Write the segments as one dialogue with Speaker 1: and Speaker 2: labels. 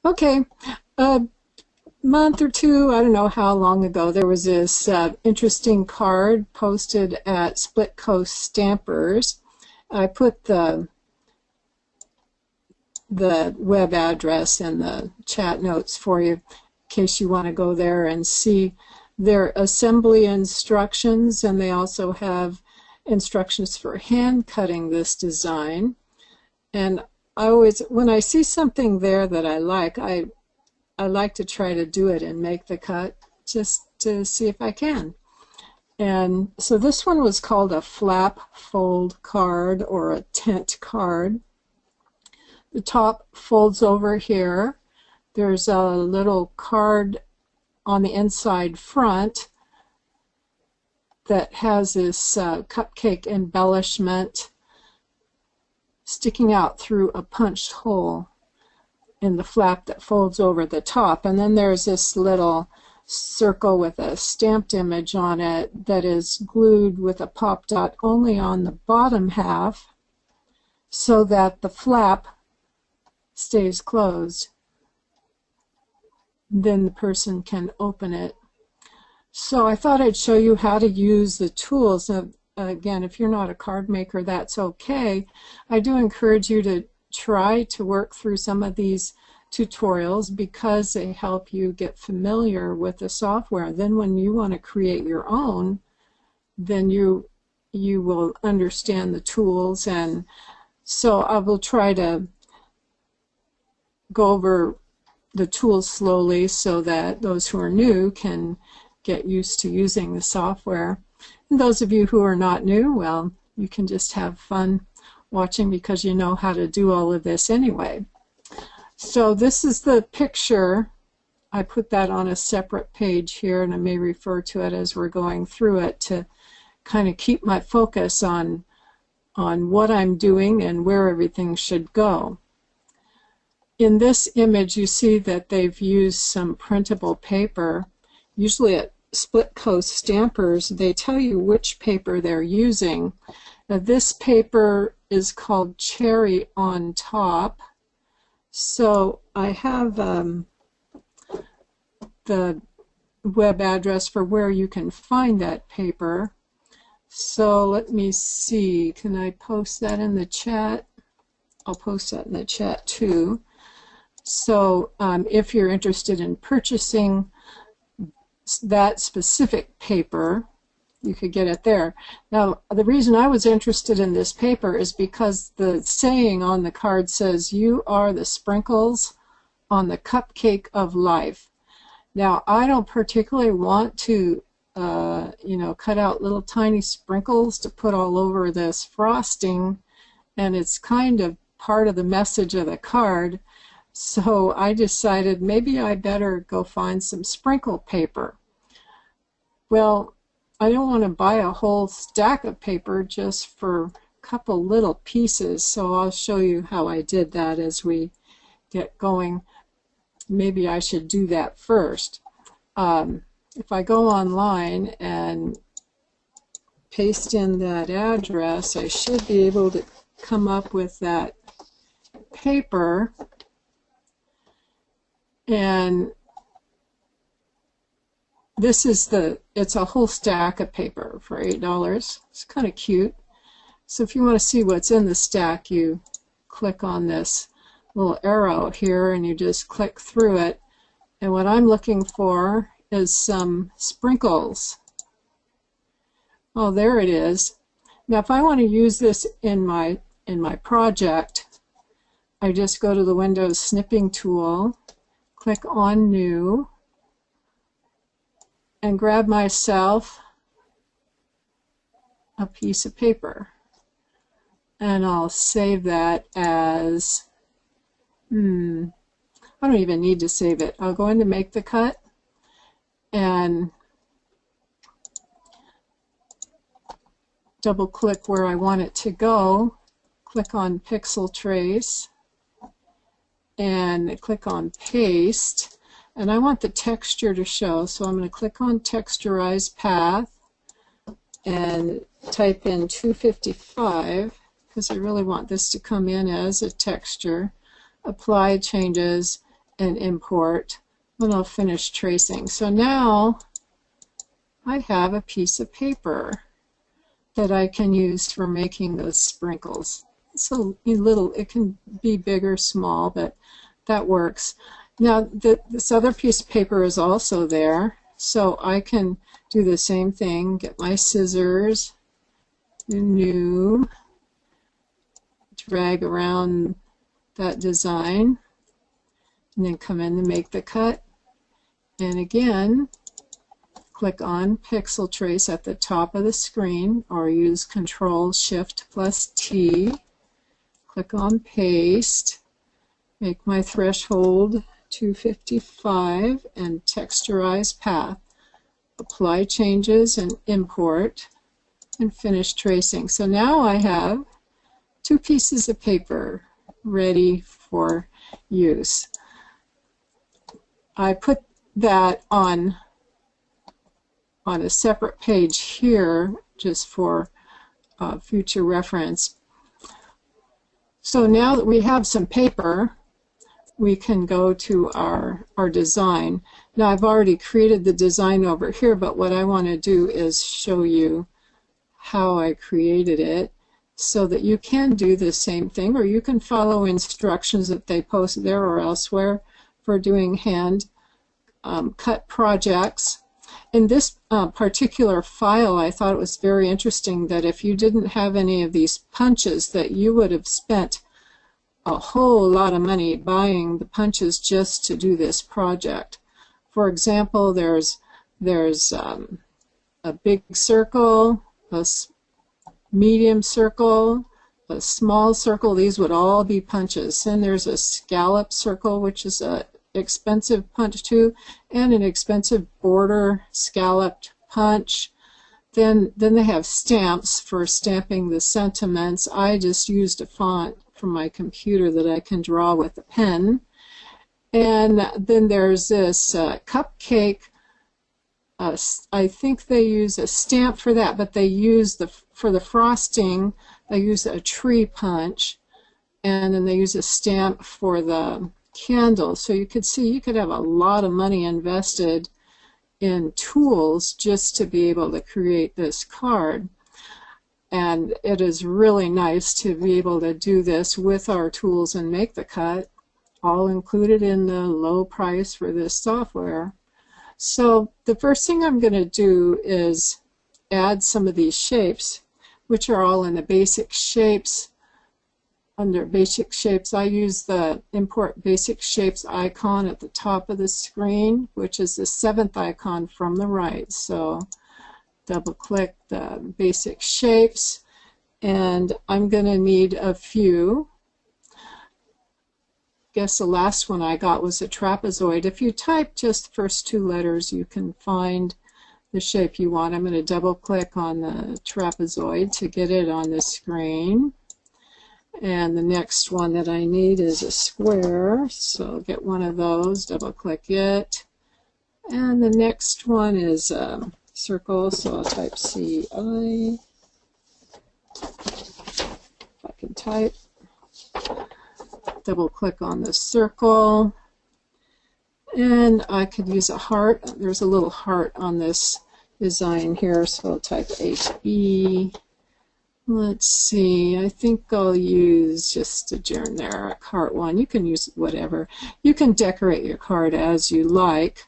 Speaker 1: Okay, a month or two, I don't know how long ago, there was this interesting card posted at Split Coast Stampers. I put the web address in the chat notes for you in case you want to go there and see their assembly instructions, and they also have instructions for hand cutting this design. And I always, when I see something there that I like to try to do it and make the cut just to see if I can. And so this one was called a flap fold card or a tent card. The top folds over here. There's a little card on the inside front that has this cupcake embellishment sticking out through a punched hole in the flap that folds over the top. And then there's this little circle with a stamped image on it that is glued with a pop dot only on the bottom half so that the flap stays closed. Then the person can open it. So I thought I'd show you how to use the tools. Now, again, if you're not a card maker, that's okay. I do encourage you to try to work through some of these tutorials because they help you get familiar with the software. Then when you want to create your own, then you will understand the tools. And so I will try to go over the tools slowly so that those who are new can get used to using the software. And those of you who are not new, well, you can just have fun watching because you know how to do all of this anyway. So this is the picture. I put that on a separate page here, and I may refer to it as we're going through it to kind of keep my focus on what I'm doing and where everything should go. In this image, you see that they've used some printable paper. Usually at Split Coast Stampers, they tell you which paper they're using. Now, this paper is called Cherry on Top. So I have the web address for where you can find that paper. So let me see, can I post that in the chat? I'll post that in the chat too. So if you're interested in purchasing that specific paper, you could get it there. Now, the reason I was interested in this paper is because the saying on the card says, "You are the sprinkles on the cupcake of life." Now, I don't particularly want to, cut out little tiny sprinkles to put all over this frosting, and it's kind of part of the message of the card. So I decided maybe I better go find some sprinkle paper. Well, I don't want to buy a whole stack of paper just for a couple little pieces, so I'll show you how I did that as we get going. Maybe I should do that first. If I go online and paste in that address, I should be able to come up with that paper. And this is it's a whole stack of paper for $8. It's kind of cute. So if you want to see what's in the stack, you click on this little arrow here and you just click through it. And what I'm looking for is some sprinkles. Oh, there it is. Now if I want to use this in my project, I just go to the Windows snipping tool, click on New, and grab myself a piece of paper. And I'll save that as, I don't even need to save it. I'll go into Make the Cut and double click where I want it to go, click on Pixel Trace, and click on Paste. And I want the texture to show, so I'm going to click on Texturize Path and type in 255 because I really want this to come in as a texture. Apply changes, and import, and I'll finish tracing. So now I have a piece of paper that I can use for making those sprinkles. It's a little, it can be big or small, but that works. Now this other piece of paper is also there, so I can do the same thing, get my scissors, new, drag around that design, and then come in to make the cut. And again, click on Pixel Trace at the top of the screen, or use Control-Shift+T. Click on Paste, make my threshold 255, and texturize path. Apply changes and import, and finish tracing. So now I have two pieces of paper ready for use. I put that on a separate page here just for future reference. So now that we have some paper, we can go to our design. Now I've already created the design over here, but what I want to do is show you how I created it so that you can do the same thing, or you can follow instructions that they post there or elsewhere for doing hand cut projects. In this particular file, I thought it was very interesting that if you didn't have any of these punches, that you would have spent a whole lot of money buying the punches just to do this project. For example, there's a big circle, a medium circle, a small circle. These would all be punches. And there's a scallop circle, which is a expensive punch too, and an expensive border scalloped punch. Then they have stamps for stamping the sentiments. I just used a font from my computer that I can draw with a pen. And then there's this cupcake. I think they use a stamp for that, but they use for the frosting, they use a tree punch, and then they use a stamp for the candle. So you could see you could have a lot of money invested in tools just to be able to create this card. And it is really nice to be able to do this with our tools and make the cut, all included in the low price for this software. So the first thing I'm going to do is add some of these shapes, which are all in the basic shapes. Under basic shapes, I use the import basic shapes icon at the top of the screen, which is the 7th icon from the right. So double click the basic shapes, and I'm going to need a few. Guess the last one I got was a trapezoid. If you type just the first two letters, you can find the shape you want. I'm going to double click on the trapezoid to get it on the screen. And the next one that I need is a square, so I'll get one of those, double click it. And the next one is a circle, so I'll type CI. If I can type. Double click on the circle. And I could use a heart. There's a little heart on this design here, so I'll type HE. Let's see, I think I'll use just a generic heart one. You can use whatever. You can decorate your card as you like.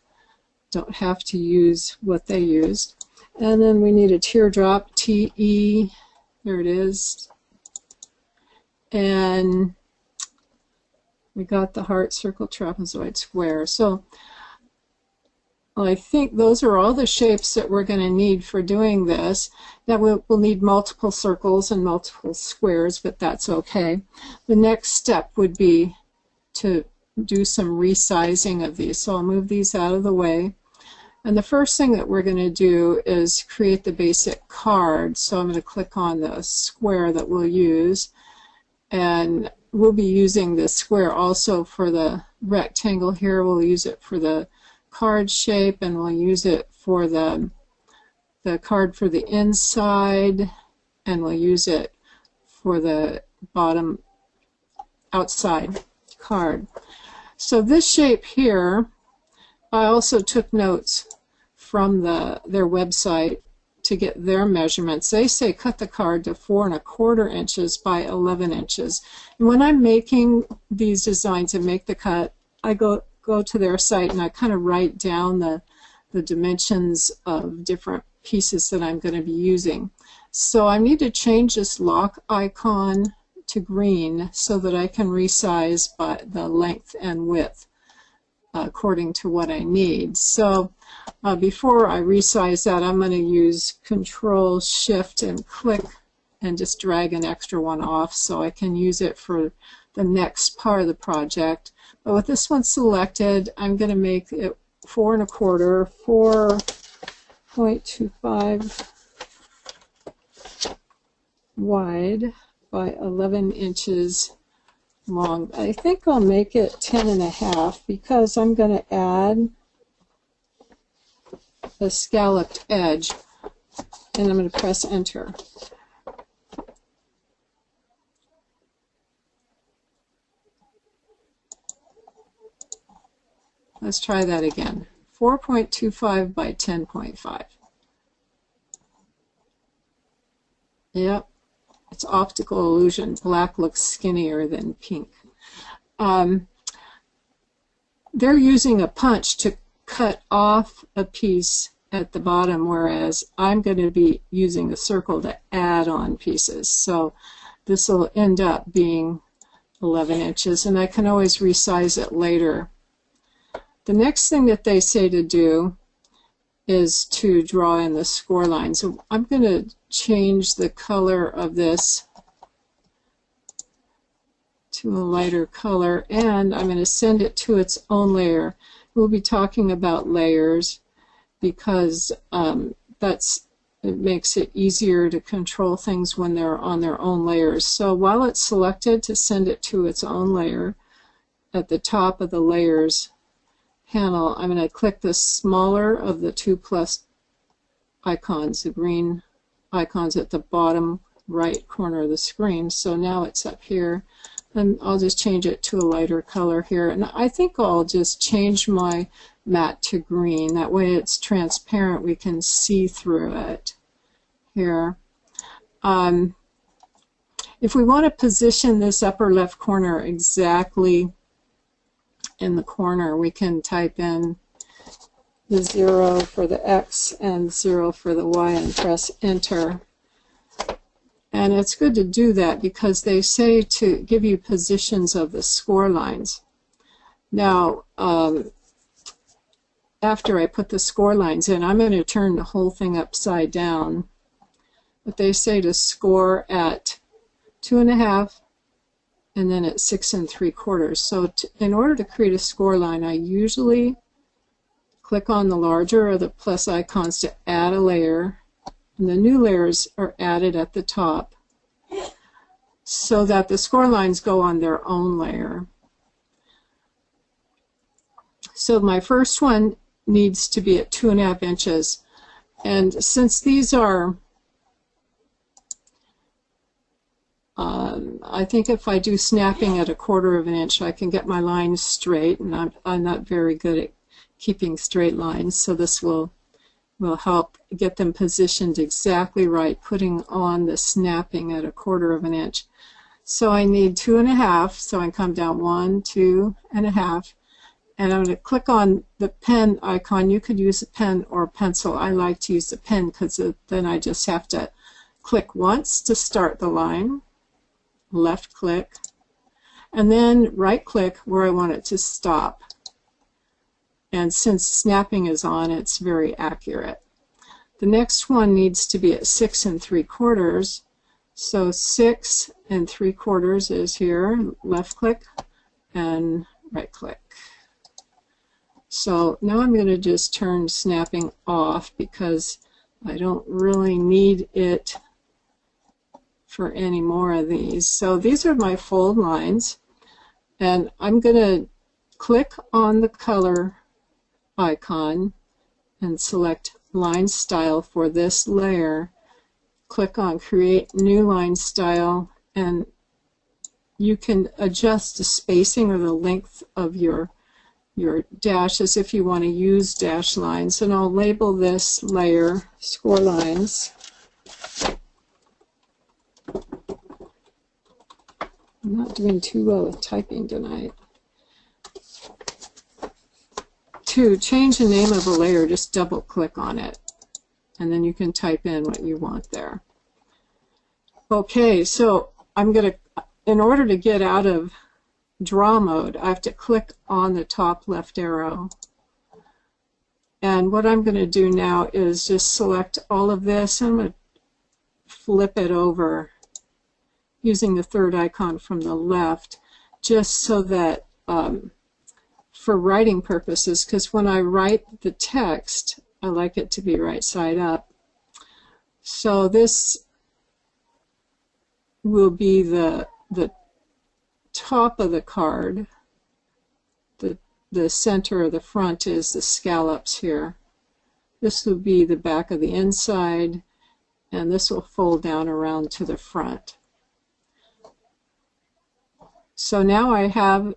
Speaker 1: Don't have to use what they used. And then we need a teardrop, TE. There it is. And we got the heart, circle, trapezoid, square. So I think those are all the shapes that we're going to need for doing this. Now we'll need multiple circles and multiple squares, but that's okay. The next step would be to do some resizing of these. So I'll move these out of the way. And the first thing that we're going to do is create the basic card. So I'm going to click on the square that we'll use. And we'll be using the square also for the rectangle here. We'll use it for the card shape, and we'll use it for the card for the inside, and we'll use it for the bottom outside card. So this shape here, I also took notes from their website to get their measurements. They say cut the card to 4 1/4 inches by 11 inches. And when I'm making these designs and make the cut, I go to their site and I kind of write down the dimensions of different pieces that I'm going to be using. So I need to change this lock icon to green so that I can resize by the length and width according to what I need. So before I resize that, I'm going to use Control Shift and click and just drag an extra one off so I can use it for the next part of the project. But with this one selected, I'm going to make it 4 1/4, 4.25 wide by 11 inches long. I think I'll make it 10 1/2 because I'm going to add a scalloped edge, and I'm going to press enter. Let's try that again. 4.25 by 10.5. Yep, it's optical illusion. Black looks skinnier than pink. They're using a punch to cut off a piece at the bottom, whereas I'm going to be using a circle to add on pieces. So this will end up being 11 inches, and I can always resize it later. The next thing that they say to do is to draw in the score line. So I'm going to change the color of this to a lighter color, and I'm going to send it to its own layer. We'll be talking about layers because it makes it easier to control things when they're on their own layers. So while it's selected, to send it to its own layer, at the top of the layers panel, I'm going to click the smaller of the 2 plus icons, the green icons at the bottom right corner of the screen. So now it's up here, and I'll just change it to a lighter color here. And I think I'll just change my matte to green. That way it's transparent. We can see through it here. If we want to position this upper left corner exactly in the corner, we can type in the 0 for the X and 0 for the Y and press enter. And it's good to do that because they say to give you positions of the score lines. Now, after I put the score lines in, I'm going to turn the whole thing upside down. But they say to score at 2 1/2 and then at 6 3/4. So in order to create a score line, I usually click on the larger of the plus icons to add a layer, and the new layers are added at the top so that the score lines go on their own layer. So my first one needs to be at 2 1/2 inches, and since these are I think if I do snapping at 1/4 inch, I can get my lines straight, and I'm not very good at keeping straight lines, so this will help get them positioned exactly right, putting on the snapping at 1/4 inch. So I need 2 1/2, so I can come down 1, 2 1/2, and I'm going to click on the pen icon. You could use a pen or a pencil. I like to use the pen because then I just have to click once to start the line, left click, and then right click where I want it to stop. And since snapping is on, it's very accurate. The next one needs to be at 6 3/4. So 6 3/4 is here, left click and right click. So now I'm going to just turn snapping off because I don't really need it for any more of these. So these are my fold lines, and I'm going to click on the color icon and select line style for this layer, click on create new line style, and you can adjust the spacing or the length of your dashes if you want to use dash lines. And I'll label this layer score lines. I'm not doing too well with typing tonight. To change the name of a layer, just double click on it, and then you can type in what you want there. Okay, so I'm going to, in order to get out of draw mode, I have to click on the top left arrow. And what I'm going to do now is just select all of this. I'm going to flip it over using the third icon from the left, just so that for writing purposes, because when I write the text, I like it to be right side up. So this will be the top of the card. The center or the front is the scallops here. This will be the back of the inside, and this will fold down around to the front. So now I have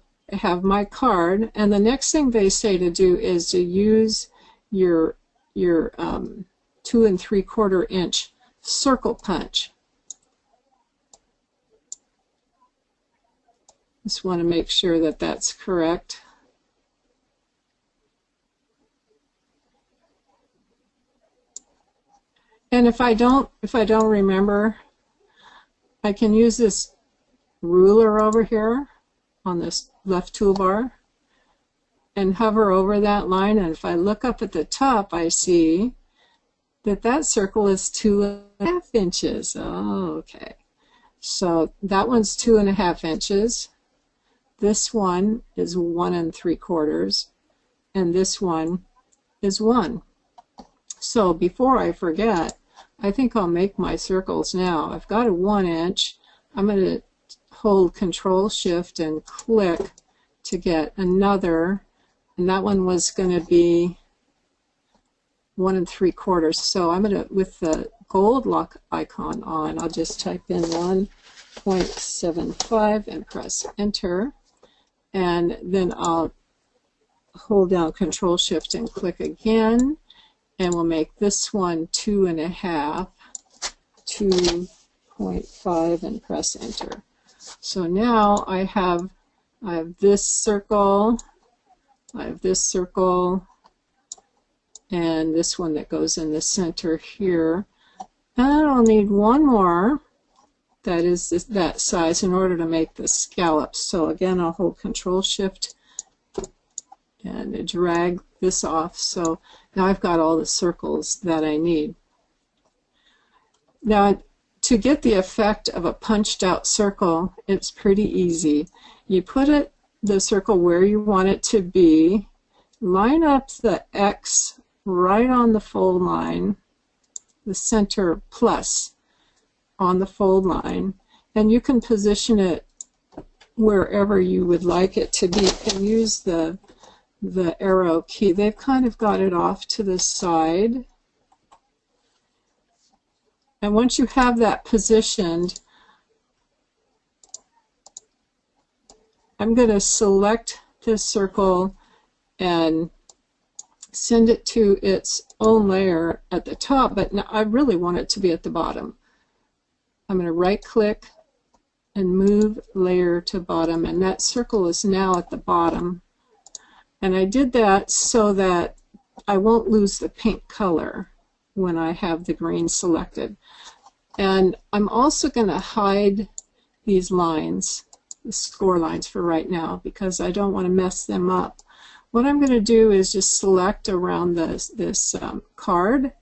Speaker 1: my card, and the next thing they say to do is to use your 2 3/4 inch circle punch. Just want to make sure that that's correct. And if I don't remember, I can use this ruler over here on this left toolbar and hover over that line, and if I look up at the top, I see that that circle is 2.5 inches. Oh, okay. So that one's 2.5 inches. This one is 1 3/4, and this one is 1. So before I forget, I think I'll make my circles now. I've got a 1 inch. I'm going to hold Control Shift and click to get another, and that one was going to be 1 3/4. So I'm going to, with the gold lock icon on, I'll just type in 1.75 and press Enter, and then I'll hold down Control Shift and click again, and we'll make this one 2.5, 2.5, and press Enter. So now I have this circle, I have this circle, and this one that goes in the center here. And I'll need one more that is that size in order to make the scallops. So again, I'll hold Control Shift and drag this off. So now I've got all the circles that I need. Now, to get the effect of a punched out circle, it's pretty easy. You put the circle where you want it to be, line up the X right on the fold line, the center plus on the fold line, and you can position it wherever you would like it to be. You can use the arrow key. They've kind of got it off to the side. And once you have that positioned, I'm going to select this circle and send it to its own layer at the top, but now I really want it to be at the bottom. I'm going to right click and move layer to bottom, and that circle is now at the bottom. And I did that so that I won't lose the pink color when I have the green selected. And I'm also going to hide these lines, the score lines, for right now, because I don't want to mess them up. What I'm going to do is just select around this card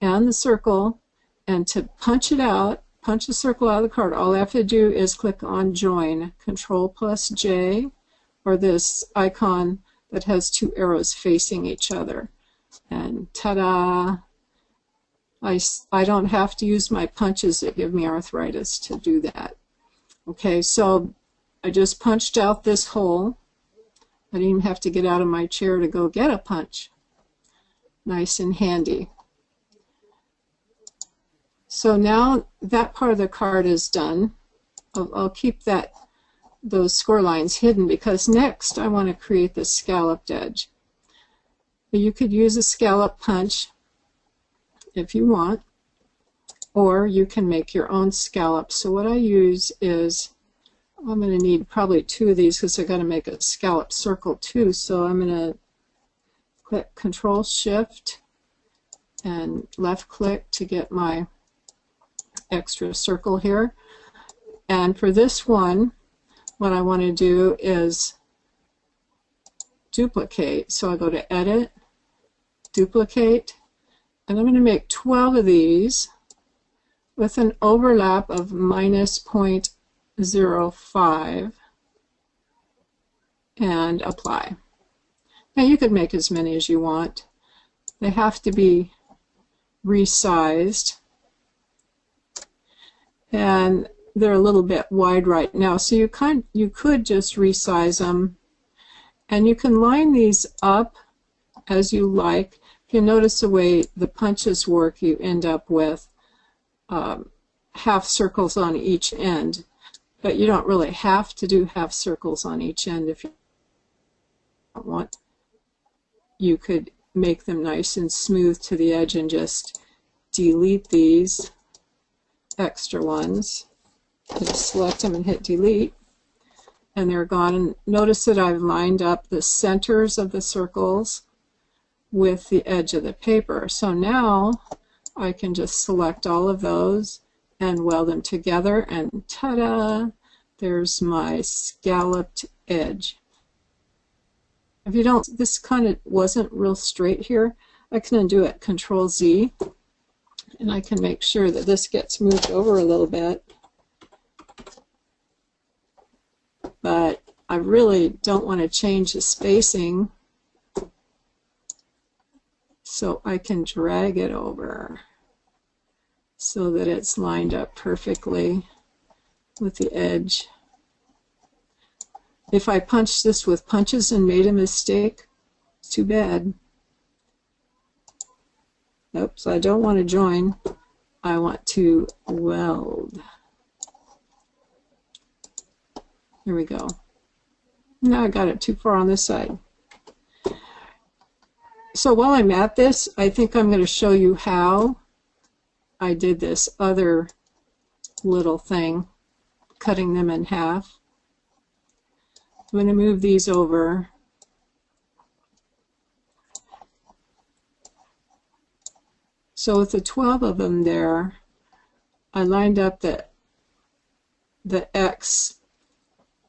Speaker 1: and the circle, and to punch it out, punch the circle out of the card, all I have to do is click on Join, Control+J, or this icon that has two arrows facing each other. And ta-da! I don't have to use my punches that give me arthritis to do that. Okay, so I just punched out this hole. I didn't even have to get out of my chair to go get a punch. Nice and handy. So now that part of the card is done. I'll keep that those score lines hidden, because next I want to create the scalloped edge. You could use a scallop punch if you want, or you can make your own scallop. So what I use is, I'm going to need probably 2 of these because I've got to make a scallop circle too. So I'm going to click Control Shift and left click to get my extra circle here. And for this one, what I want to do is duplicate. So I go to Edit, Duplicate, and I'm going to make 12 of these with an overlap of -0.05 and apply. Now you could make as many as you want. They have to be resized, and they're a little bit wide right now, so you could just resize them, and you can line these up as you like. If you notice the way the punches work, you end up with half circles on each end, but you don't really have to do half circles on each end if you don't want. You could make them nice and smooth to the edge and just delete these extra ones. Just select them and hit delete, and they're gone. And notice that I've lined up the centers of the circles with the edge of the paper. So now I can just select all of those and weld them together, and ta-da! There's my scalloped edge. If you don't, this kind of wasn't real straight here, I can undo it, Control Z, and I can make sure that this gets moved over a little bit. But I really don't want to change the spacing, so I can drag it over so that it's lined up perfectly with the edge. If I punched this with punches and made a mistake, it's too bad. Oops, I don't want to join. I want to weld. Here we go. Now I got it too far on this side. So while I'm at this, I think I'm going to show you how I did this other little thing, cutting them in half. I'm going to move these over. So with the 12 of them there, I lined up the X,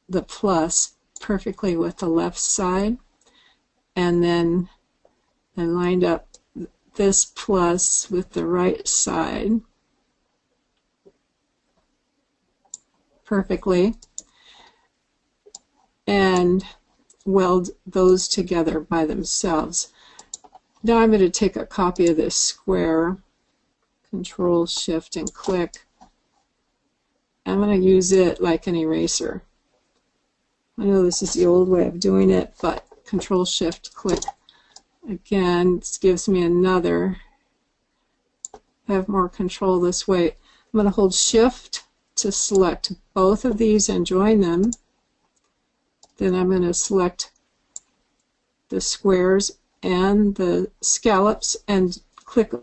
Speaker 1: the plus, perfectly with the left side, and then I lined up this plus with the right side perfectly, and weld those together by themselves. Now I'm going to take a copy of this square, Control Shift and click. I'm going to use it like an eraser. I know this is the old way of doing it, but Control Shift click again. This gives me another. I have more control this way. I'm going to hold Shift to select both of these and join them. Then I'm going to select the squares and the scallops and click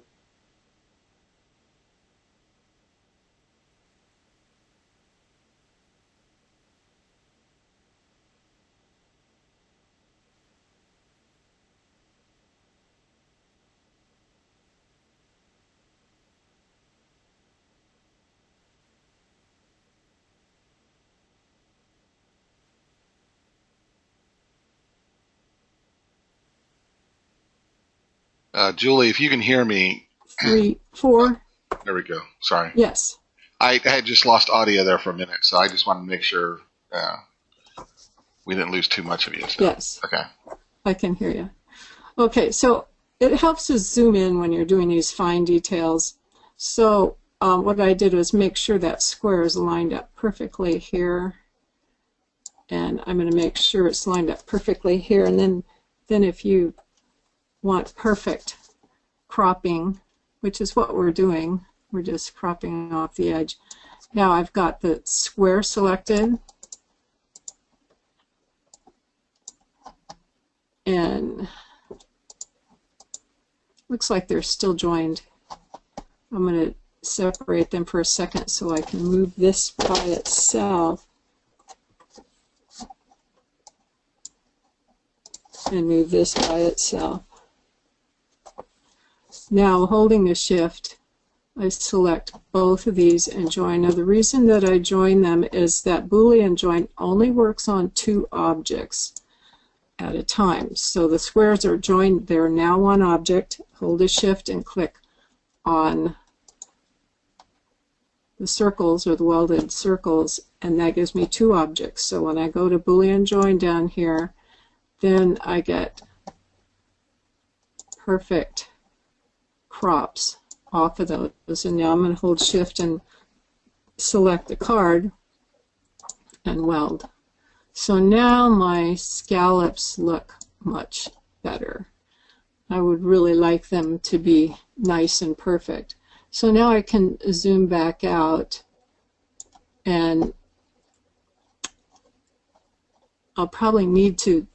Speaker 2: Julie, if you can hear me.
Speaker 1: 3, 4.
Speaker 2: There we go. Sorry.
Speaker 1: Yes.
Speaker 2: I had just lost audio there for a minute, so I just wanted to make sure we didn't lose too much of you. So.
Speaker 1: Yes.
Speaker 2: Okay.
Speaker 1: I can hear you. Okay, so it helps us zoom in when you're doing these fine details. So what I did was make sure that square is lined up perfectly here. And I'm going to make sure it's lined up perfectly here. And then if you want perfect cropping, which is what we're doing, we're just cropping off the edge. Now I've got the square selected, and looks like they're still joined. I'm going to separate them for a second so I can move this by itself and move this by itself. Now, holding the shift, I select both of these and join. Now, the reason that I join them is that Boolean join only works on two objects at a time. So the squares are joined, they're now one object. Hold a shift and click on the circles or the welded circles, and that gives me two objects. So when I go to Boolean join down here, then I get perfect crops off of those. And now I'm going to hold shift and select the card and weld. So now my scallops look much better. I would really like them to be nice and perfect. So now I can zoom back out, and I'll probably need to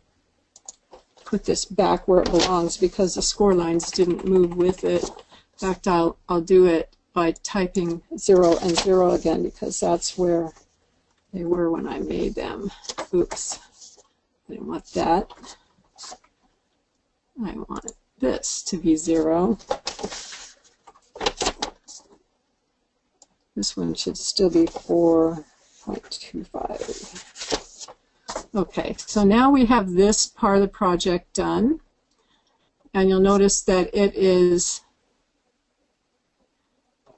Speaker 1: put this back where it belongs because the score lines didn't move with it. In fact, I'll do it by typing 0 and 0 again because that's where they were when I made them. Oops, I didn't want that. I want this to be 0. This one should still be 4.25. Okay, so now we have this part of the project done. And you'll notice that it is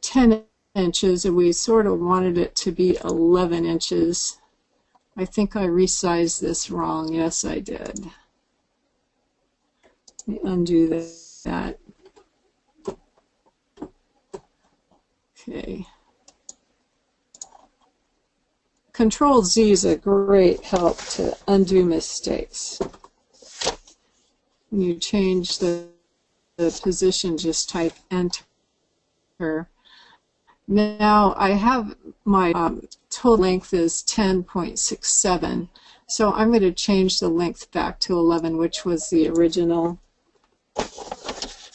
Speaker 1: 10 inches, and we sort of wanted it to be 11 inches. I think I resized this wrong. Yes, I did. Let me undo that. Okay. Control Z is a great help to undo mistakes. When you change the position, just type enter. Now I have my total length is 10.67, so I'm going to change the length back to 11, which was the original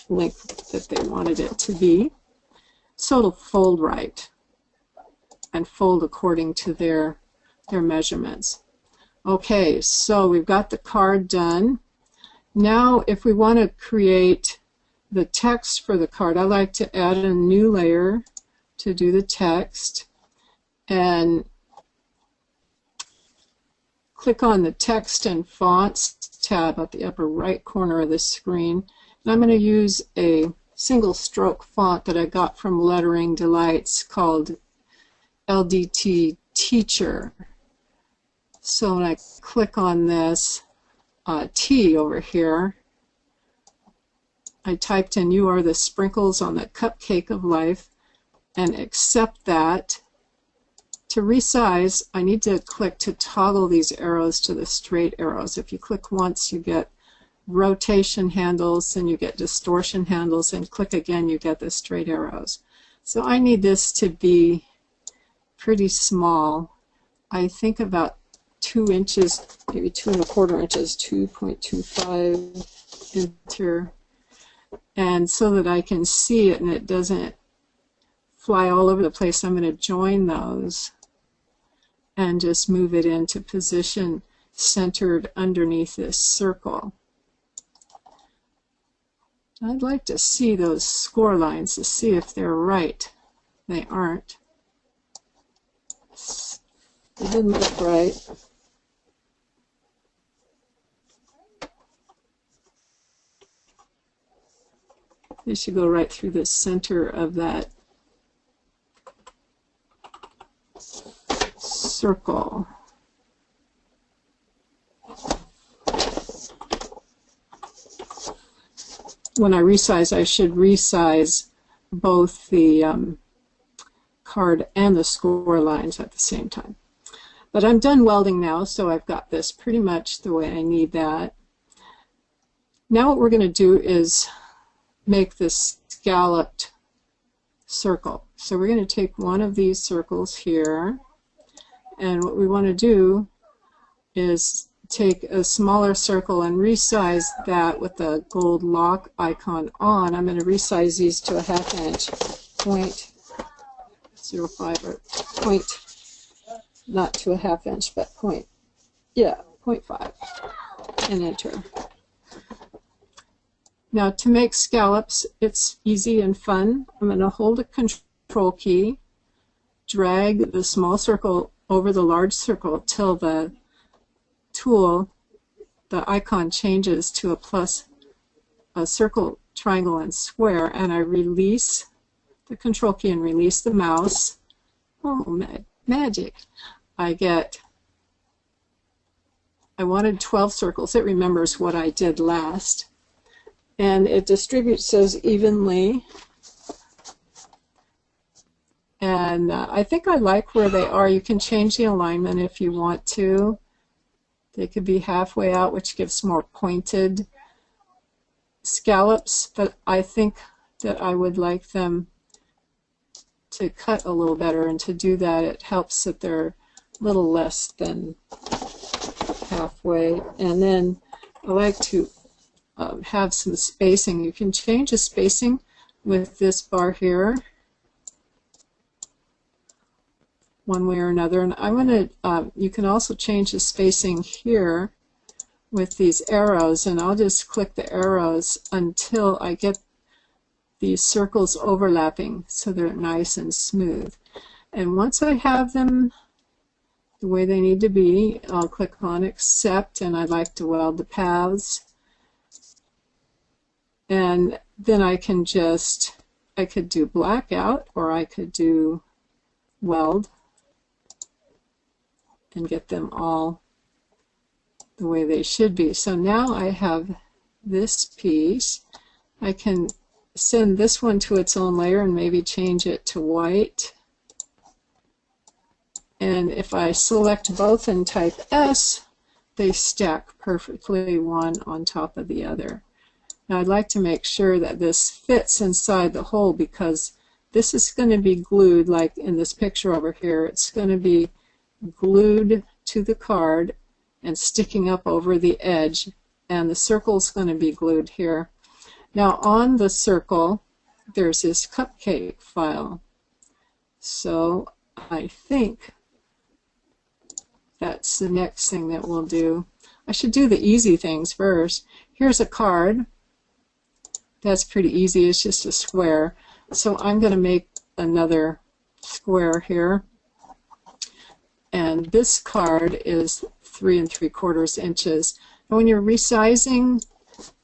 Speaker 1: length that they wanted it to be. So it'll fold right and fold according to their measurements. Okay, so we've got the card done. Now if we want to create the text for the card, I like to add a new layer to do the text, and click on the Text and Fonts tab at the upper right corner of the screen. And I'm going to use a single stroke font that I got from Lettering Delights called LDT Teacher. So when I click on this T over here, I typed in "You are the sprinkles on the cupcake of life" and accept that. To resize, I need to click to toggle these arrows to the straight arrows. If you click once, you get rotation handles, and you get distortion handles, and click again, you get the straight arrows. So I need this to be pretty small. I think about 2 inches, maybe 2¼ inches, 2.25. Enter. And so that I can see it and it doesn't fly all over the place, I'm going to join those and just move it into position centered underneath this circle. I'd like to see those score lines to see if they're right. They aren't. They didn't look right. They should go right through the center of that circle. When I resize, I should resize both the card and the score lines at the same time. But I'm done welding now, so I've got this pretty much the way I need that. Now what we're going to do is make this scalloped circle. So we're going to take one of these circles here, and what we want to do is take a smaller circle and resize that with the gold lock icon on. I'm going to resize these to a 1/2 inch, 0.05 or point, not to a 1/2 inch, but 0.5, and enter. Now to make scallops, it's easy and fun. I'm going to hold a control key, drag the small circle over the large circle till the tool, the icon changes to a plus, a circle, triangle, and square, and I release the control key and release the mouse. Oh, magic. I wanted 12 circles. It remembers what I did last. And it distributes those evenly. And I think I like where they are. You can change the alignment if you want to. They could be halfway out, which gives more pointed scallops, but I think that I would like them to cut a little better, and to do that it helps that they're a little less than halfway. And then I like to have some spacing. You can change the spacing with this bar here, one way or another. And I'm going to, you can also change the spacing here with these arrows, and I'll just click the arrows until I get these circles overlapping so they're nice and smooth. And once I have them the way they need to be, I'll click on accept, and I like to weld the paths. And then I can just, I could do blackout, or I could do weld and get them all the way they should be. So now I have this piece. I can send this one to its own layer and maybe change it to white. And if I select both and type S, they stack perfectly one on top of the other. Now I'd like to make sure that this fits inside the hole, because this is going to be glued, like in this picture over here. It's going to be glued to the card and sticking up over the edge, and the circle's going to be glued here. Now on the circle there's this cupcake file, so I think that's the next thing that we'll do. I should do the easy things first. Here's a card. That's pretty easy. It's just a square. So I'm going to make another square here. And this card is 3 3/4 inches. And when you're resizing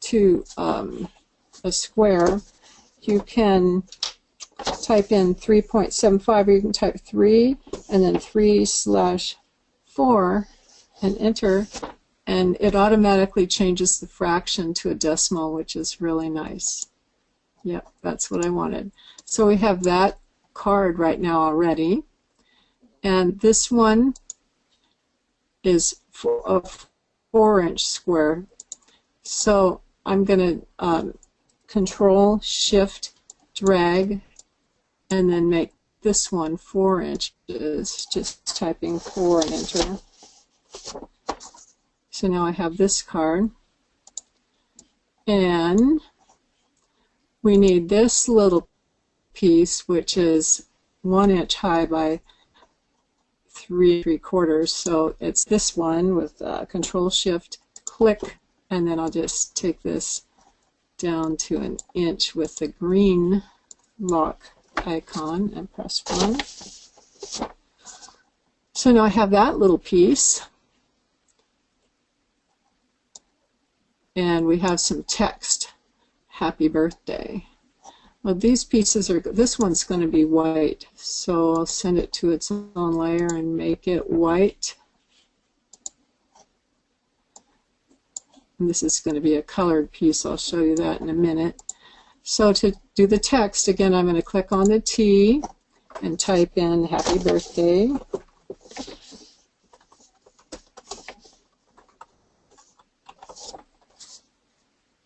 Speaker 1: to a square, you can type in 3.75, or you can type 3 and then 3/4 and enter, and it automatically changes the fraction to a decimal, which is really nice. Yep, that's what I wanted. So we have that card right now already, and this one is a 4-inch square. So I'm going to Control Shift drag and then make this one 4 inches, just typing 4 and enter. So now I have this card, and we need this little piece, which is 1 inch high by 3 3/4. So it's this one with Control Shift click, and then I'll just take this down to 1 inch with the green lock icon and press 1. So now I have that little piece, and we have some text, happy birthday. Well, these pieces are, this one's going to be white, so I'll send it to its own layer and make it white. And this is going to be a colored piece. I'll show you that in a minute. So to do the text, again, I'm going to click on the T and type in happy birthday.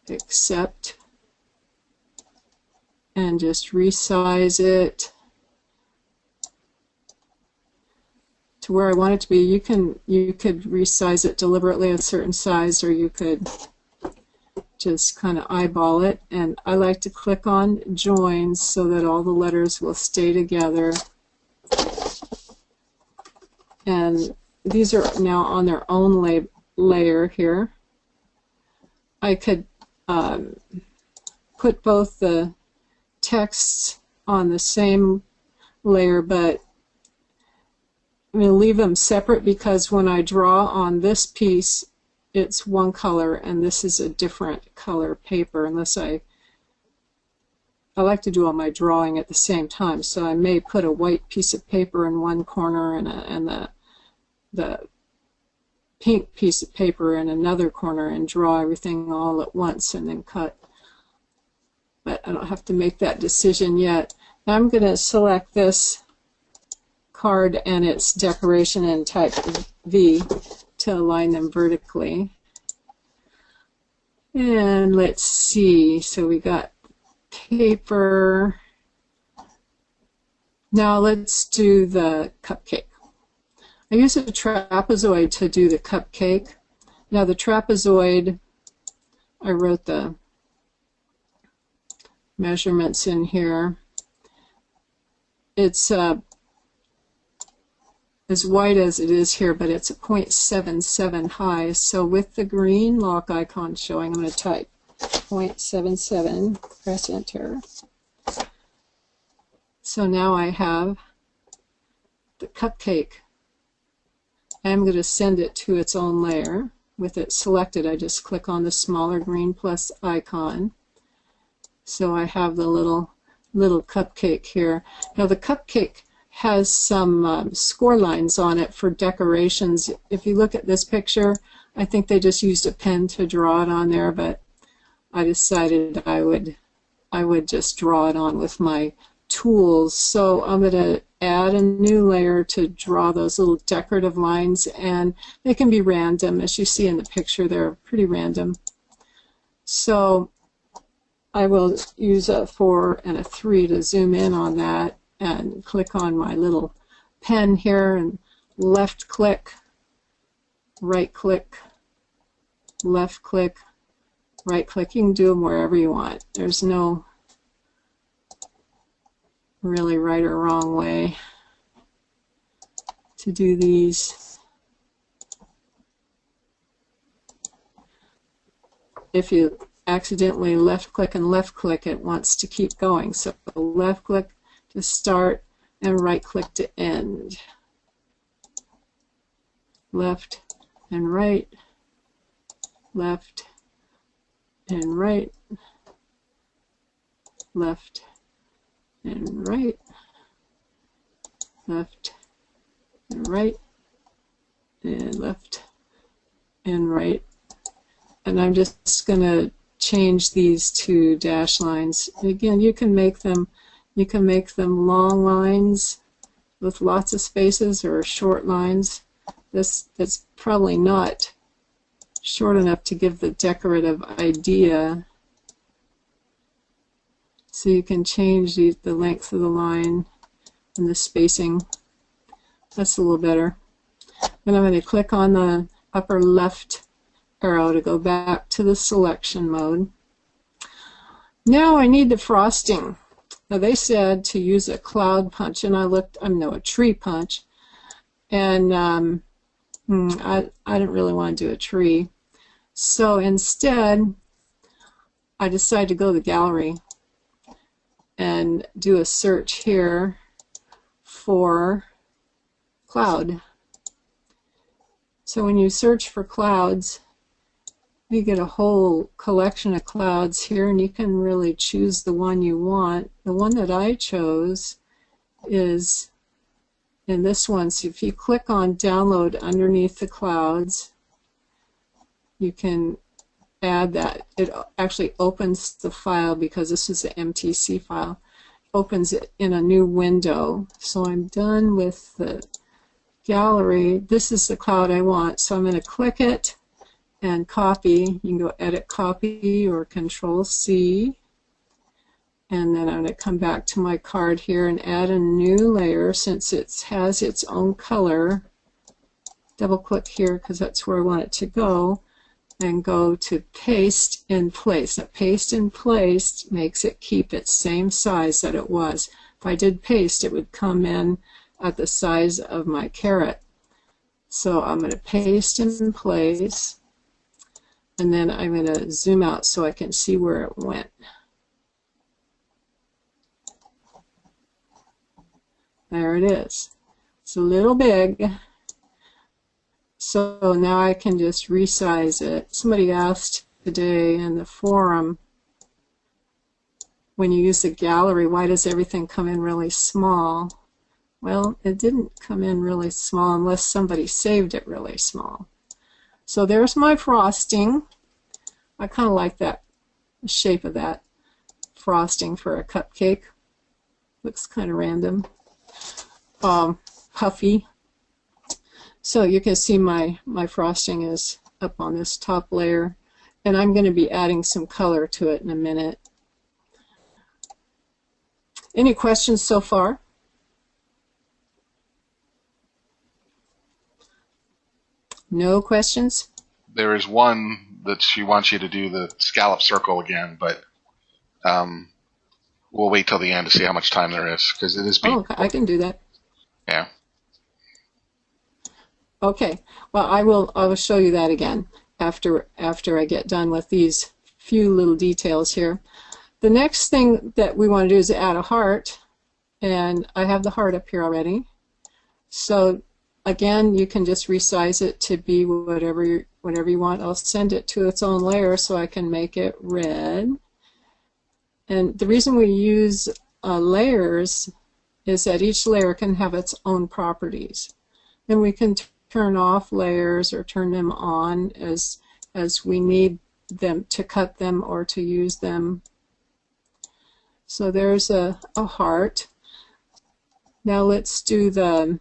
Speaker 1: Accept, and just resize it to where I want it to be. You could resize it deliberately a certain size, or you could just kind of eyeball it. And I like to click on joins so that all the letters will stay together. And these are now on their own layer here. I could put both the texts on the same layer, but I'm going to leave them separate because when I draw on this piece, it's one color and this is a different color paper, unless I like to do all my drawing at the same time, so I may put a white piece of paper in one corner and the pink piece of paper in another corner and draw everything all at once and then cut. But I don't have to make that decision yet. Now I'm going to select this card and its decoration and type V to align them vertically. And let's see, so we got paper. Now let's do the cupcake. I use a trapezoid to do the cupcake. Now the trapezoid, I wrote the measurements in here. It's as wide as it is here, but it's a 0.77 high. So with the green lock icon showing, I'm going to type 0.77, press enter. So now I have the cupcake. I'm going to send it to its own layer. With it selected, I just click on the smaller green plus icon. So I have the little cupcake here. Now the cupcake has some score lines on it for decorations. If you look at this picture, I think they just used a pen to draw it on there, but I decided I would just draw it on with my tools. So I'm going to add a new layer to draw those little decorative lines, and they can be random. As you see in the picture, they're pretty random. So I will use a 4 and a 3 to zoom in on that and click on my little pen here and left click, right click, left click, right click. You can do them wherever you want. There's no really right or wrong way to do these. If you accidentally left click and left click, it wants to keep going. So left click to start and right click to end. Left and right, left and right, left and right, left and right, and left and right. And I'm just going to change these to dash lines. Again, you can make them long lines with lots of spaces or short lines. That's probably not short enough to give the decorative idea. So you can change the length of the line and the spacing. That's a little better. Then I'm going to click on the upper left arrow to go back to the selection mode. Now I need the frosting. Now they said to use a cloud punch, and a tree punch, and I didn't really want to do a tree. So instead, I decided to go to the gallery and do a search here for cloud. So when you search for clouds, you get a whole collection of clouds here, and you can really choose the one you want. The one that I chose is in this one. So if you click on download underneath the clouds, you can add that. It actually opens the file because this is an MTC file. Opens it in a new window. So I'm done with the gallery. This is the cloud I want. So I'm going to click it and copy. You can go edit copy or control C. And then I'm going to come back to my card here and add a new layer since it has its own color. double click here because that's where I want it to go, and go to paste in place. Now, paste in place makes it keep its same size that it was. If I did paste, it would come in at the size of my carrot. So I'm going to paste in place, and then I'm going to zoom out so I can see where it went. There it is. It's a little big. So now I can just resize it. Somebody asked today in the forum, when you use the gallery, why does everything come in really small? Well, it didn't come in really small unless somebody saved it really small. So there's my frosting. I kind of like that, the shape of that frosting for a cupcake. Looks kind of random. Puffy. So you can see my frosting is up on this top layer, and I'm going to be adding some color to it in a minute. Any questions so far? No questions?
Speaker 2: There is one that she wants you to do the scallop circle again, but we'll wait till the end to see how much time there is, because it is being.
Speaker 1: Oh, I can do that.
Speaker 2: Yeah.
Speaker 1: Okay. Well, I will show you that again after I get done with these few little details here. The next thing that we want to do is add a heart, and I have the heart up here already. So again, you can just resize it to be whatever you want. I'll send it to its own layer so I can make it red. And the reason we use layers is that each layer can have its own properties. And we can turn off layers or turn them on as we need them to cut them or to use them. So there's a heart. Now let's do the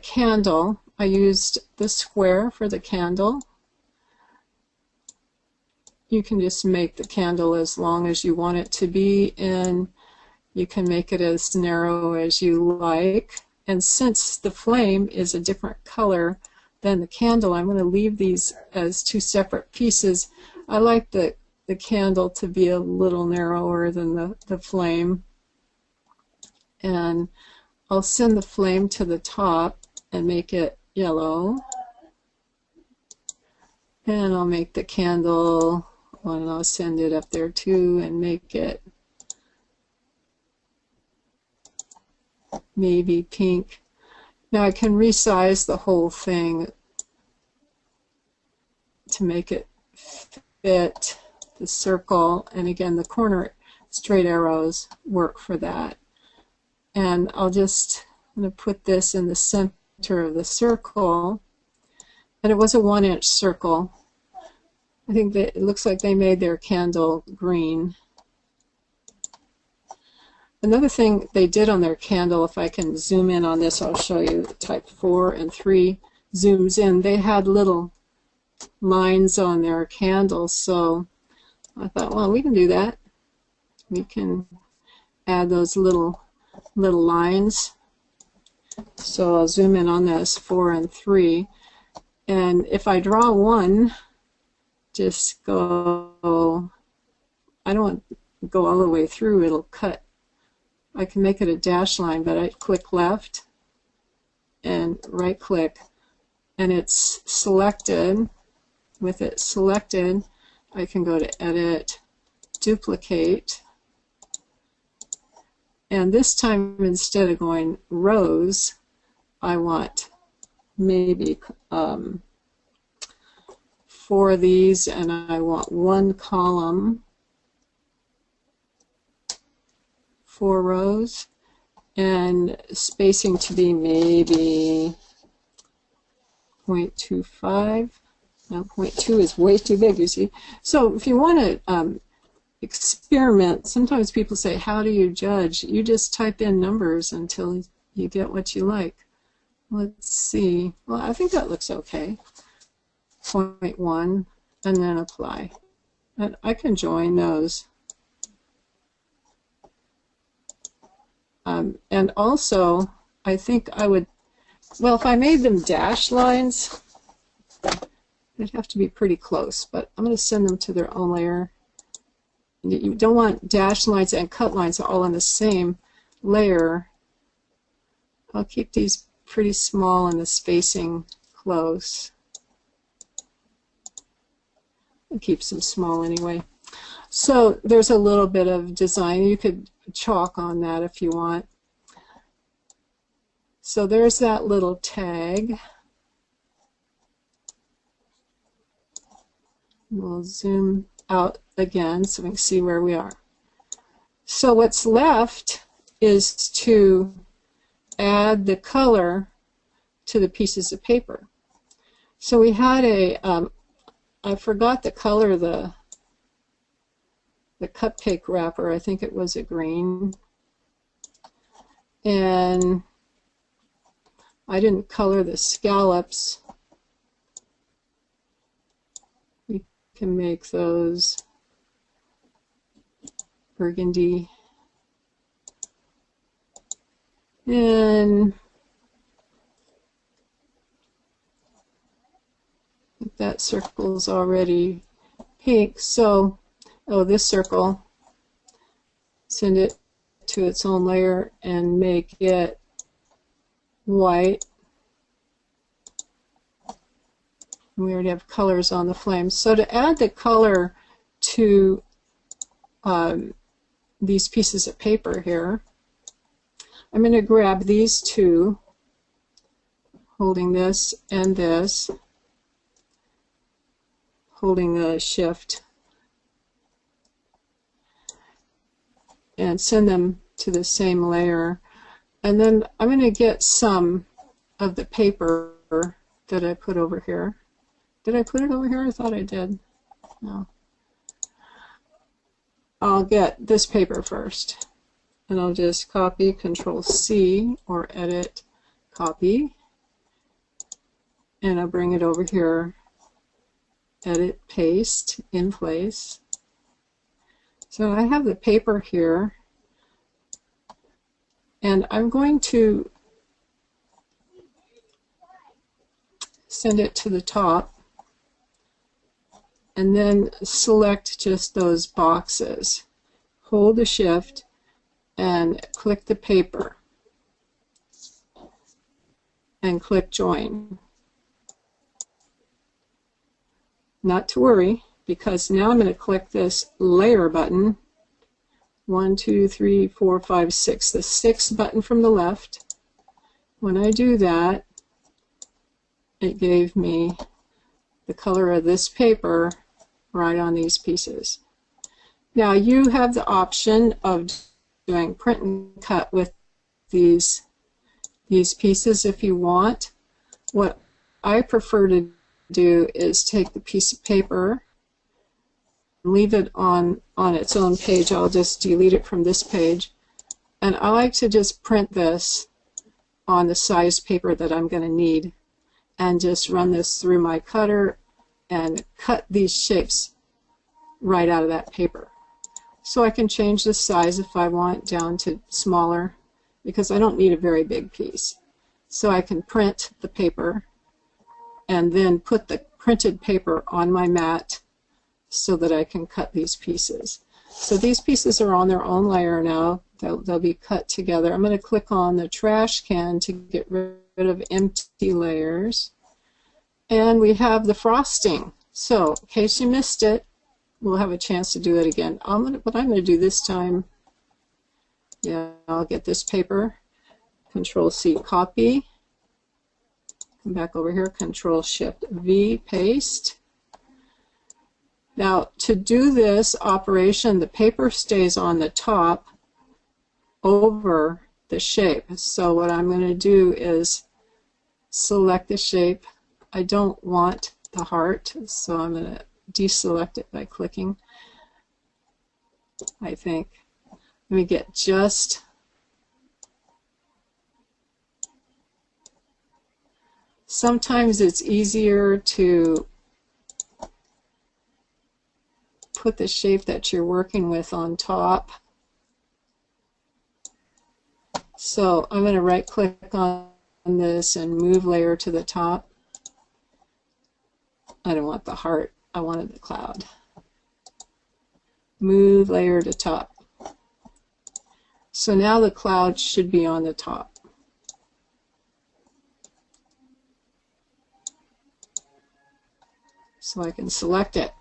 Speaker 1: candle. I used the square for the candle. You can just make the candle as long as you want it to be, and you can make it as narrow as you like. And since the flame is a different color than the candle, I'm going to leave these as two separate pieces. I like the candle to be a little narrower than the flame. And I'll send the flame to the top and make it yellow. And I'll make the candle, and I'll send it up there too and make it maybe pink. Now I can resize the whole thing to make it fit the circle, and again the corner straight arrows work for that. And I'm going to put this in the center of the circle, and it was a 1-inch circle. I think that it looks like they made their candle green. Another thing they did on their candle, if I can zoom in on this, I'll show you. Type 4 and 3 zooms in. They had little lines on their candles, so I thought, well, we can do that. We can add those little lines. So I'll zoom in on this 4 and 3, and if I draw one, just go, I don't want to go all the way through, it'll cut. I can make it a dash line, but I click left and right click, and it's selected. With it selected, I can go to edit, duplicate, and this time instead of going rows, I want maybe 4 of these, and I want 1 column, 4 rows, and spacing to be maybe 0.25. Now 0.2 is way too big, you see. So if you want to experiment, sometimes people say, how do you judge? You just type in numbers until you get what you like. Let's see. Well, I think that looks okay. 0.1, and then apply. And I can join those. And also, I think I would well, if I made them dash lines, they'd have to be pretty close, but I'm going to send them to their own layer. You don't want dash lines and cut lines all in the same layer. I'll keep these pretty small and the spacing close. It keeps them small anyway. So there's a little bit of design. You could chalk on that if you want. So there's that little tag. We'll zoom out again so we can see where we are. So what's left is to add the color to the pieces of paper. So we had a, I forgot the color of the cupcake wrapper. I think it was a green. And I didn't color the scallops. We can make those burgundy. And that circle's already pink, so this circle, send it to its own layer and make it white. We already have colors on the flames. So to add the color to these pieces of paper here, I'm going to grab these two, holding this and this, holding the shift, and send them to the same layer. And then I'm going to get some of the paper that I put over here. Did I put it over here? I thought I did. No. I'll get this paper first. And I'll just copy, Control C, or edit, copy. And I'll bring it over here, edit, paste, in place. So I have the paper here. And I'm going to send it to the top and then select just those boxes. Hold the shift and click the paper and click join. Not to worry, because now I'm going to click this layer button. 1, 2, 3, 4, 5, 6. The sixth button from the left. When I do that, it gave me the color of this paper right on these pieces. Now you have the option of doing print and cut with these pieces if you want. What I prefer to do is take the piece of paper, leave it on its own page. I'll just delete it from this page, and I like to just print this on the size paper that I'm going to need and just run this through my cutter and cut these shapes right out of that paper. So I can change the size if I want down to smaller, because I don't need a very big piece. So I can print the paper and then put the printed paper on my mat so that I can cut these pieces. So these pieces are on their own layer now. They'll be cut together. I'm going to click on the trash can to get rid of empty layers. And we have the frosting. So in case you missed it, we'll have a chance to do it again. What I'm going to do this time, I'll get this paper, Control C, copy, come back over here, Control Shift V, paste. Now to do this operation, the paper stays on the top over the shape. So what I'm going to do is select the shape. I don't want the heart, so I'm going to deselect it by clicking, I think. Let me get just sometimes it's easier to put the shape that you're working with on top. So I'm going to right click on this and move layer to the top. I don't want the heart, I wanted the cloud. Move layer to top. So now the cloud should be on the top. So I can select it,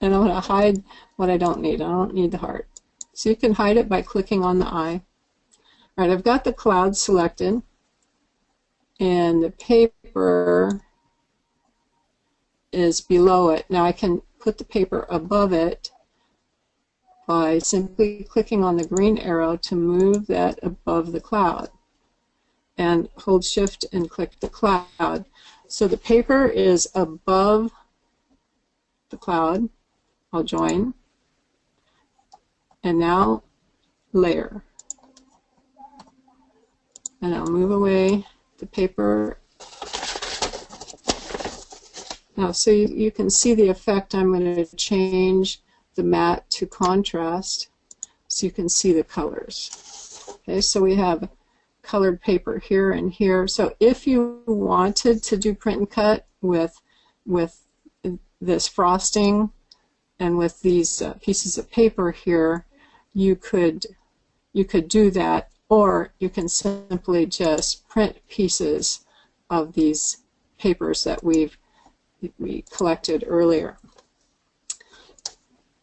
Speaker 1: and I'm going to hide what I don't need. I don't need the heart. So you can hide it by clicking on the eye. All right, I've got the cloud selected, and the paper is below it. Now I can put the paper above it by simply clicking on the green arrow to move that above the cloud, and hold Shift and click the cloud. So the paper is above the cloud. I'll join, and now layer, and I'll move away the paper. Now, so you can see the effect. I'm going to change the matte to contrast so you can see the colors. Okay, so we have colored paper here and here. So if you wanted to do print and cut with this frosting and with these pieces of paper here, you could do that, or you can simply just print pieces of these papers that we collected earlier.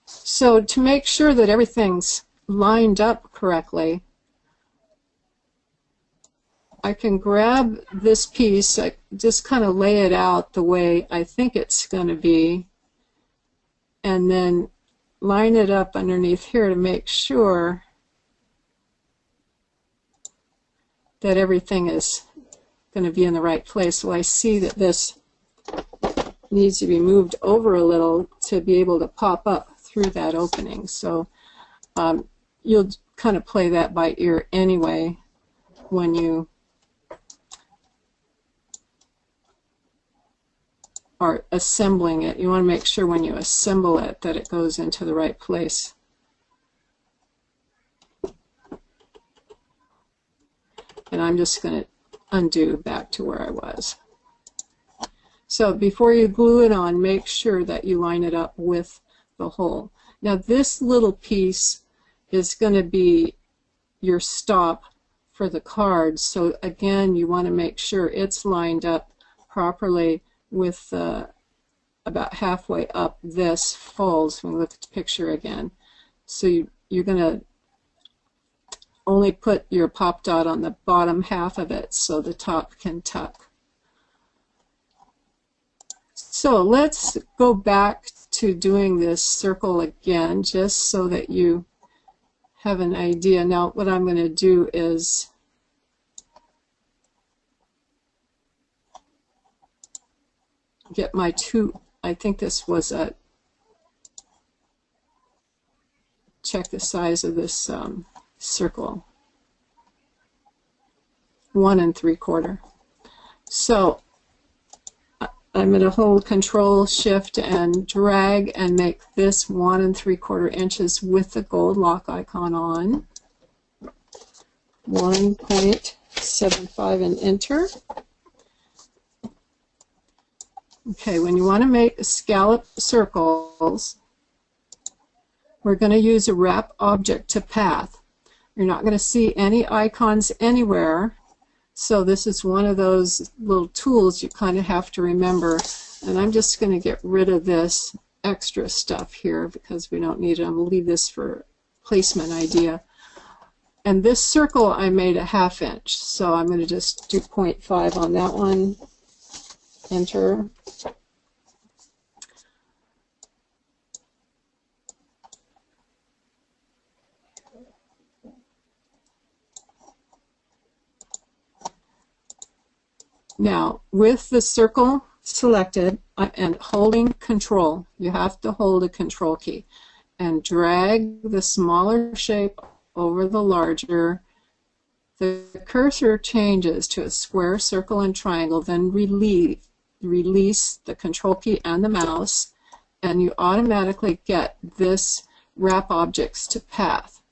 Speaker 1: So to make sure that everything's lined up correctly, I can grab this piece, I just kind of lay it out the way I think it's going to be, and then line it up underneath here to make sure that everything is going to be in the right place. Well, I see that this needs to be moved over a little to be able to pop up through that opening. So you'll kind of play that by ear anyway when you are assembling it. You want to make sure when you assemble it that it goes into the right place. And I'm just going to undo back to where I was. So before you glue it on, make sure that you line it up with the hole. Now this little piece is going to be your stop for the cards. So again, you want to make sure it's lined up properly with about halfway up this folds when we look at the picture again. So you're going to only put your pop dot on the bottom half of it so the top can tuck. So let's go back to doing this circle again, just so that you have an idea. Now what I'm going to do is get my I think this was check the size of this circle, 1 3/4. So I'm going to hold Control Shift and drag and make this 1 3/4 inches with the gold lock icon on. 1.75 and enter. Okay, when you want to make scallop circles, we're going to use a wrap object to path. You're not going to see any icons anywhere, so this is one of those little tools you kind of have to remember. And I'm just going to get rid of this extra stuff here because we don't need it. I'm going to leave this for placement idea. And this circle I made a 1/2 inch, so I'm going to just do 0.5 on that one. Enter. Now, with the circle selected and holding Control, you have to hold a Control key and drag the smaller shape over the larger. The cursor changes to a square, circle, and triangle, then release the Control key and the mouse, and you automatically get this wrap objects to path.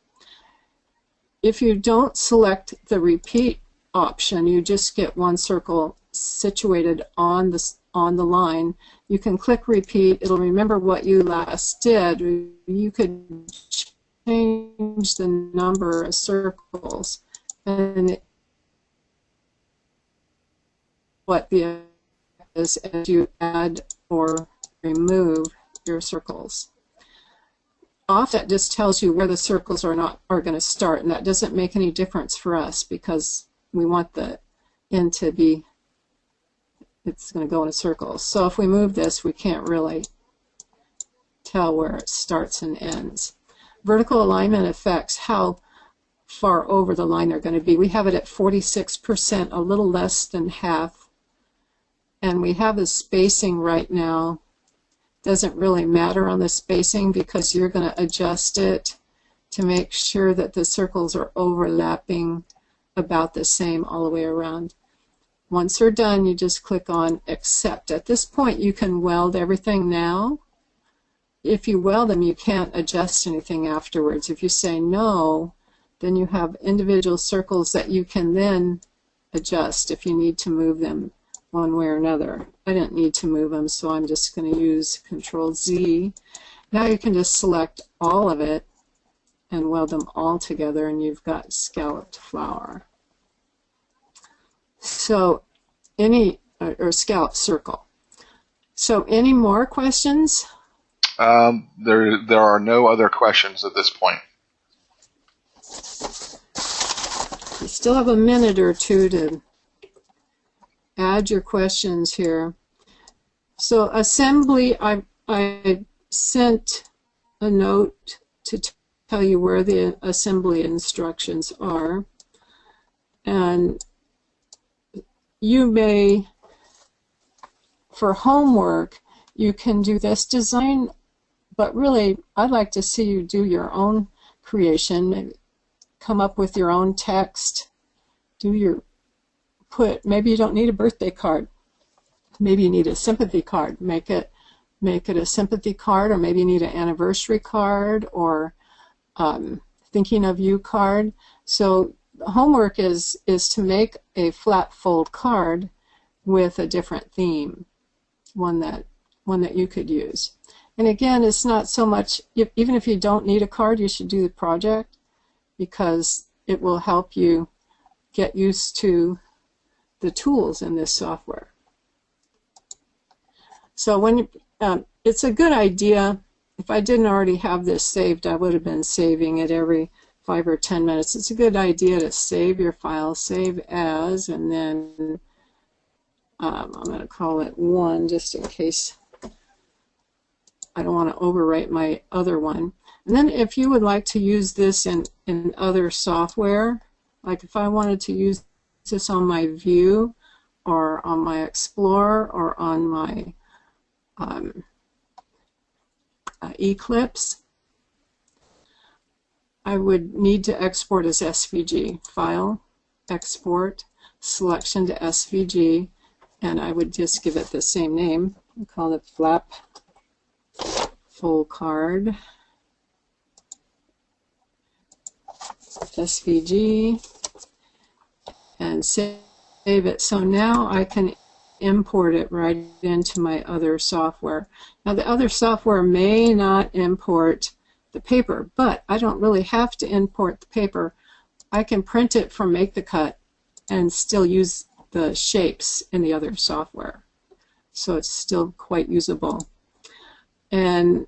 Speaker 1: If you don't select the repeat option. You just get one circle situated on the line. You can click repeat. It'll remember what you last did. You could change the number of circles and what the is as you add or remove your circles. Offset just tells you where the circles are going to start, and that doesn't make any difference for us because we want the end to be, it's going to go in a circle. So if we move this, we can't really tell where it starts and ends. Vertical alignment affects how far over the line they're going to be. We have it at 46%, a little less than half. And we have the spacing right now. Doesn't really matter on the spacing because you're going to adjust it to make sure that the circles are overlapping about the same all the way around. Once they're done, you just click on Accept. At this point, you can weld everything now. If you weld them, you can't adjust anything afterwards. If you say no, then you have individual circles that you can then adjust if you need to move them one way or another. I didn't need to move them, so I'm just going to use Control-Z. Now you can just select all of it and weld them all together, and you've got scalloped flower. So or scalloped circle. So any more questions?
Speaker 2: There are no other questions at this point.
Speaker 1: You still have a minute or two to add your questions here. So assembly, I sent a note to tell you where the assembly instructions are. And you may, for homework, you can do this design, but really I'd like to see you do your own creation, come up with your own text, maybe you don't need a birthday card. Maybe you need a sympathy card. Make it a sympathy card, or maybe you need an anniversary card or thinking of you card. So the homework is to make a flat fold card with a different theme, one that you could use. And again, it's not so much, even if you don't need a card, you should do the project because it will help you get used to the tools in this software. So when it's a good idea, if I didn't already have this saved, I would have been saving it every 5 or 10 minutes. It's a good idea to save your file, save as, and then I'm going to call it 1 just in case I don't want to overwrite my other one. And then if you would like to use this in other software, like if I wanted to use this on my View or on my Explorer or on my Eclipse, I would need to export as SVG. File, Export, Selection to SVG, and I would just give it the same name. I'll call it Flap Full Card, SVG, and save it. So now I can import it right into my other software. Now the other software may not import the paper, but I don't really have to import the paper. I can print it from Make the Cut and still use the shapes in the other software. So it's still quite usable and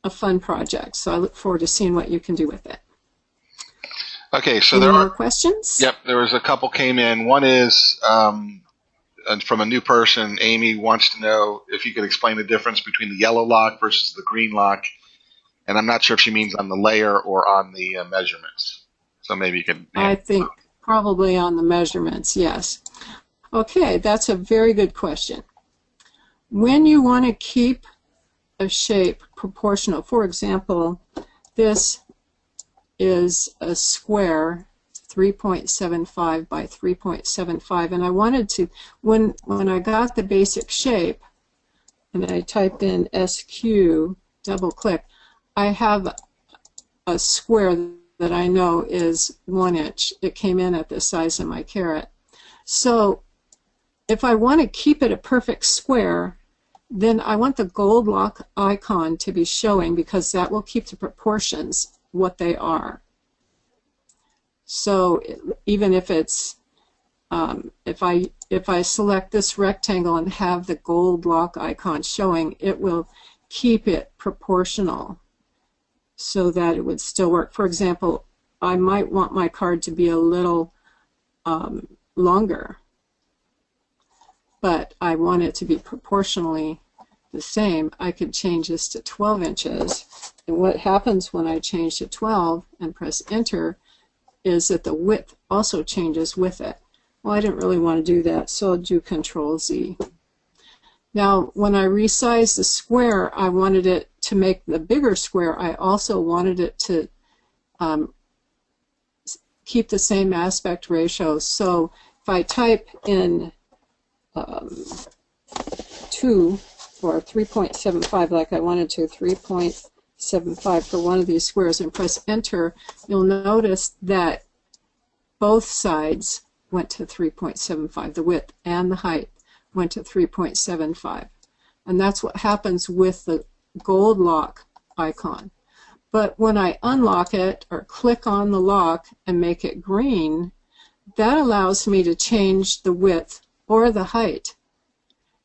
Speaker 1: a fun project. So I look forward to seeing what you can do with it.
Speaker 2: Okay, so
Speaker 1: Any
Speaker 2: there
Speaker 1: more
Speaker 2: are
Speaker 1: questions?
Speaker 2: Yep, there was a couple came in. One is from a new person. Amy wants to know if you could explain the difference between the yellow lock versus the green lock. And I'm not sure if she means on the layer or on the measurements. So maybe you can.
Speaker 1: I think probably on the measurements, yes. Okay, that's a very good question. When you want to keep a shape proportional, for example, this is a square 3.75 by 3.75, and I wanted to, when I got the basic shape and I type in SQ, double click, I have a square that I know is 1 inch. It came in at the size of my carrot. So if I want to keep it a perfect square, then I want the gold lock icon to be showing, because that will keep the proportions what they are. So even if it's if I select this rectangle and have the gold lock icon showing, it will keep it proportional so that it would still work. For example, I might want my card to be a little longer, but I want it to be proportionally the same. I could change this to 12 inches. And what happens when I change to 12 and press enter is that the width also changes with it. Well, I didn't really want to do that, so I'll do Control Z. Now, when I resize the square, I wanted it to make the bigger square. I also wanted it to keep the same aspect ratio. So if I type in 2 or 3.75 like I wanted to, 3.75 for one of these squares, and press enter, you'll notice that both sides went to 3.75. The width and the height went to 3.75. And that's what happens with the gold lock icon. But when I unlock it or click on the lock and make it green, that allows me to change the width or the height.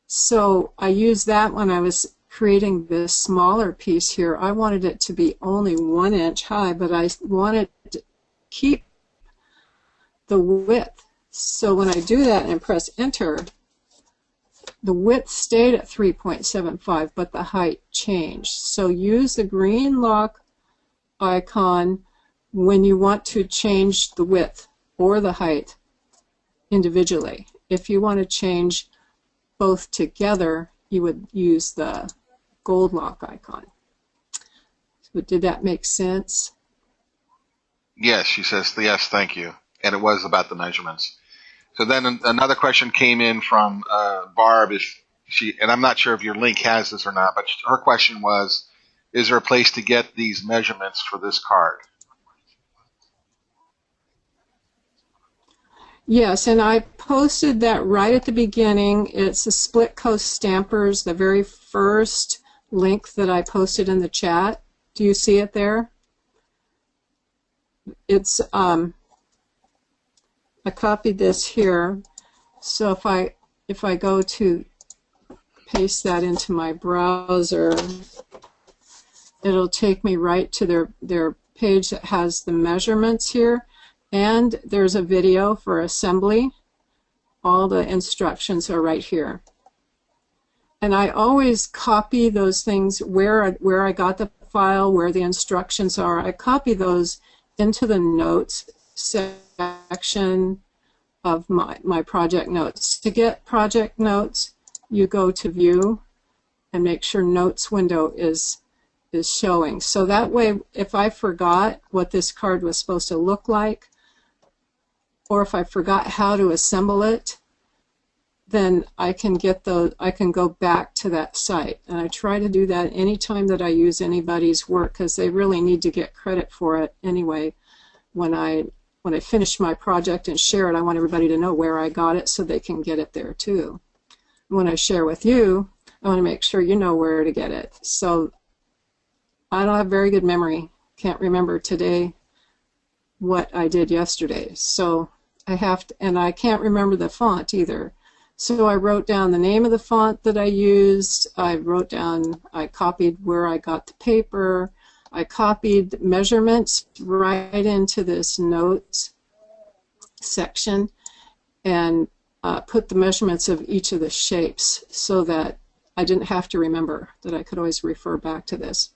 Speaker 1: So I used that when I was creating this smaller piece here. I wanted it to be only 1 inch high, but I wanted to keep the width. So when I do that and press enter, the width stayed at 3.75, but the height changed. So use the green lock icon when you want to change the width or the height individually. If you want to change both together, you would use the gold lock icon. So did that make sense?
Speaker 2: Yes, she says, yes, thank you. And it was about the measurements. So then another question came in from Barb. And I'm not sure if your link has this or not, but her question was, is there a place to get these measurements for this card?
Speaker 1: Yes, and I posted that right at the beginning. It's the Split Coast Stampers, the very first link that I posted in the chat. Do you see it there? It's I copied this here. So if I go to paste that into my browser, it'll take me right to their page that has the measurements here. And there's a video for assembly. All the instructions are right here. And I always copy those things where I got the file, where the instructions are. I copy those into the notes section of my project notes. To get project notes, you go to View and make sure Notes window is showing. So that way, if I forgot what this card was supposed to look like, or if I forgot how to assemble it, then I can go back to that site. And I try to do that anytime that I use anybody's work, because they really need to get credit for it anyway. When I finish my project and share it, I want everybody to know where I got it so they can get it there too. When I share with you, I want to make sure you know where to get it. So I don't have very good memory. Can't remember today what I did yesterday. So I have to, and I can't remember the font either. So I wrote down the name of the font that I used. I copied where I got the paper. I copied measurements right into this notes section and put the measurements of each of the shapes so that I didn't have to remember, that I could always refer back to this.